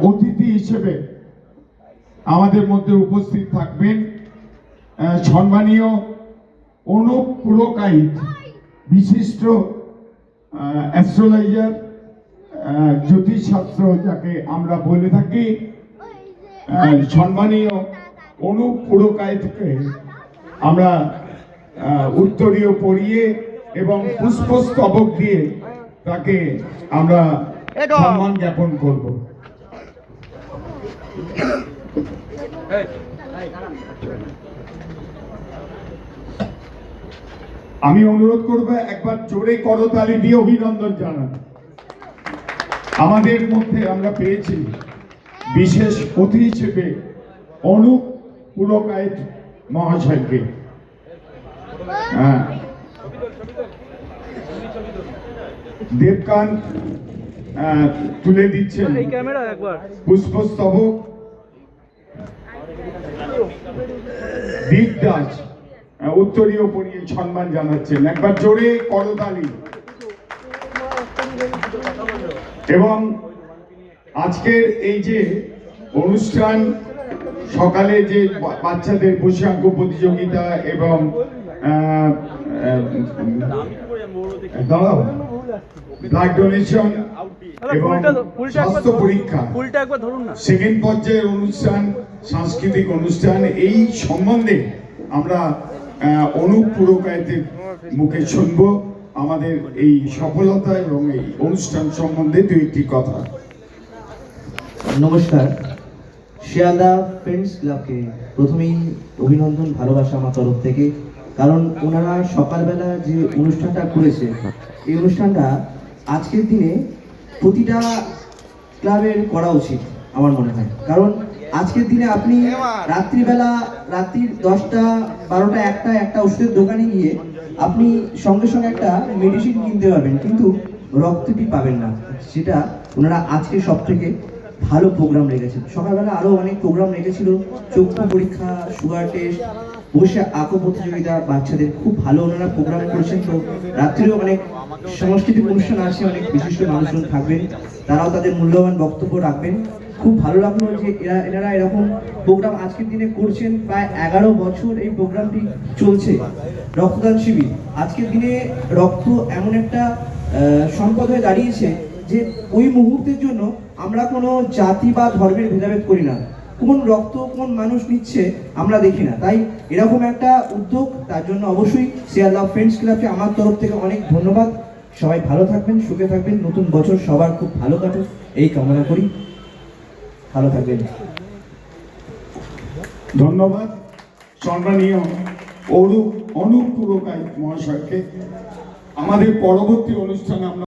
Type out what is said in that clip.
অতিথি হিসেবে আমাদের মধ্যে উপস্থিত থাকবেন সম্মানীয় অনুপ পুরকাইত, বিশিষ্ট অ্যাস্ট্রোলজার, জ্যোতিষশাস্ত্র যাকে আমরা বলে থাকি। সম্মানীয় অনুপ পুরকাইতকে আমরা উত্তরীয় পরিয়ে এবং পুষ্পস্তবক দিয়ে তাকে আমরা সম্মান জ্ঞাপন করব। আমি অনুরোধ করব একবার জোরে করতালি দিয়ে অভিনন্দন জানান। আমাদের মধ্যে আমরা পেয়েছি বিশেষ অতিথি হিসেবে অনুপ পুরকাইত মহাশয়কে। দেবকান্ত তুলে দিচ্ছেন পুষ্পস্তবক। দীপ দাস উত্তরীয় পরিয়ে সম্মান জানাচ্ছেন। একবার জোরে করতালি। এবং আজকের এই যে অনুষ্ঠান, সকালে যে বাচ্চাদের বসে আঁকো প্রতিযোগিতা এবং ব্লাড ডোনেশন এবং স্বাস্থ্য পরীক্ষা, সেকেন্ড পর্যায়ের অনুষ্ঠান, সাংস্কৃতিক অনুষ্ঠান, এই সম্বন্ধে আমরা অনুপ পুরকাইতের মুখে শুনব আমাদের এই সফলতা এবং এই অনুষ্ঠান সম্বন্ধে দু একটি কথা। নমস্কার। শিয়ালদা ফ্রেন্ডস ক্লাবকে প্রথমেই অভিনন্দন, ভালোবাসা আমার তরফ থেকে। কারণ ওনারা সকালবেলা যে অনুষ্ঠানটা করেছে, এই অনুষ্ঠানটা আজকের দিনে প্রতিটা ক্লাবের করা উচিত আমার মনে হয়। কারণ আজকের দিনে আপনি রাত্রির 10টা 12টা একটা ওষুধের দোকানে গিয়ে আপনি সঙ্গে সঙ্গে একটা মেডিসিন কিনতে পারবেন, কিন্তু রক্তটি পাবেন না। সেটা ওনারা আজকে সব থেকে ভালো প্রোগ্রাম রেখেছেন। সকালবেলা আরও অনেক প্রোগ্রাম রেখেছিল, চক্ষু পরীক্ষা, সুগার টেস্ট, বসে আঁকো প্রতিযোগিতা, বাচ্চাদের খুব ভালো ওনারা প্রোগ্রাম করেছেন। তো রাত্রেও অনেক সাংস্কৃতিক অনুষ্ঠান আছে, অনেক বিশিষ্ট মানুষজন থাকবেন, তারাও তাদের মূল্যবান বক্তব্য রাখবেন। খুব ভালো লাগলো যে এনারা এরকম প্রোগ্রাম আজকের দিনে করছেন। প্রায় 11 বছর এই প্রোগ্রামটি চলছে। রক্তদান শিবির আজকের দিনে রক্ত এমন একটা সম্পদ হয়ে দাঁড়িয়েছে যে ওই মুহূর্তের জন্য আমরা কোনো জাতি বা ধর্মের ভেদাভেদ করি না। কোন রক্ত কোন মানুষ নিচ্ছে আমরা দেখি না। তাই এরকম একটা উদ্যোগ, তার জন্য অবশ্যই শিয়ালদা ফ্রেন্ডস ক্লাবকে আমার তরফ থেকে অনেক ধন্যবাদ। সবাই ভালো থাকবেন, সুখে থাকবেন, নতুন বছর সবার খুব ভালো কাটুক এই কামনা করি। ভালো থাকবেন। ধন্যবাদ সম্মানীয় অনুপ পুরকাইত মহাশয়কে। আমাদের পরবর্তী অনুষ্ঠানে আমরা